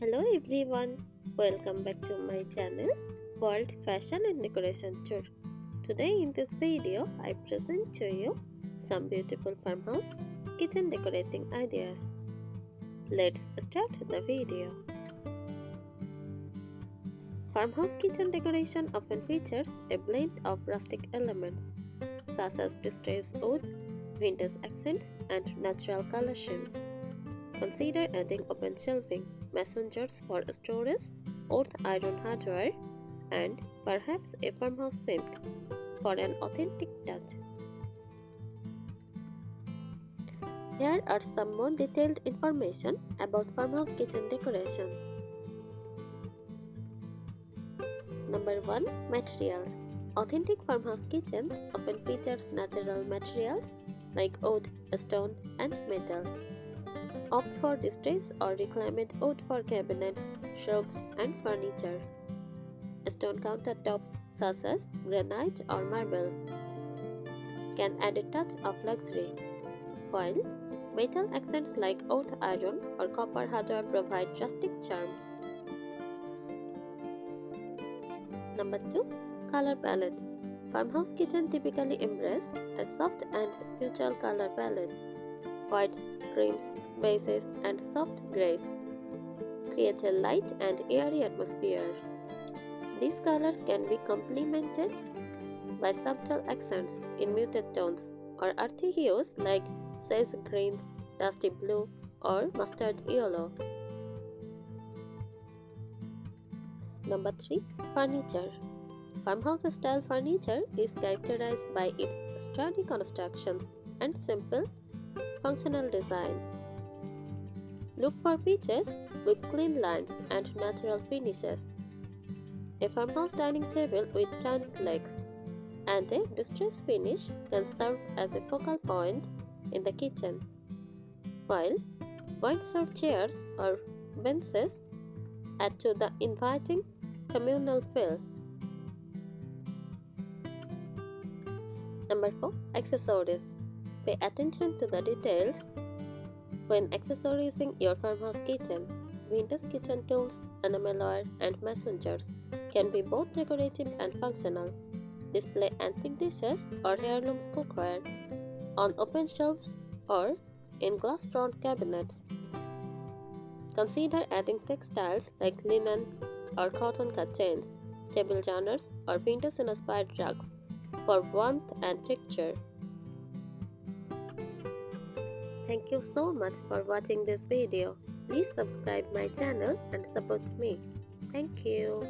Hello everyone, welcome back to my channel World Fashion and Decoration Tour. Today in this video, I present to you some beautiful farmhouse kitchen decorating ideas. Let's start the video. Farmhouse kitchen decoration often features a blend of rustic elements such as distressed wood, vintage accents, and natural color schemes. Consider adding open shelving, mason jars for storage, old iron hardware, and perhaps a farmhouse sink for an authentic touch. Here are some more detailed information about farmhouse kitchen decoration. Number 1. Materials. Authentic farmhouse kitchens often features natural materials like wood, stone, and metal. Opt for distressed or reclaimed wood for cabinets, shelves, and furniture. Stone countertops such as granite or marble can add a touch of luxury, while metal accents like old iron or copper hardware provide rustic charm. Number 2. Color palette. Farmhouse kitchen typically embrace a soft and neutral color palette. Whites, creams, beiges, and soft grays create a light and airy atmosphere. These colors can be complemented by subtle accents in muted tones or earthy hues like sage greens, dusty blue, or mustard yellow. Number 3. Furniture. Farmhouse-style furniture is characterized by its sturdy constructions and simple, functional design. Look for pieces with clean lines and natural finishes. A farmhouse dining table with turned legs and a distressed finish can serve as a focal point in the kitchen, while white-served chairs or benches add to the inviting communal feel. Number 4. Accessories. Pay attention to the details when accessorizing your farmhouse kitchen. Vintage kitchen tools, enamelware, and mason jars can be both decorative and functional. Display antique dishes or heirlooms cookware on open shelves or in glass front cabinets. Consider adding textiles like linen or cotton curtains, table runners, or vintage-inspired rugs for warmth and texture. Thank you so much for watching this video. Please subscribe my channel and support me. Thank you.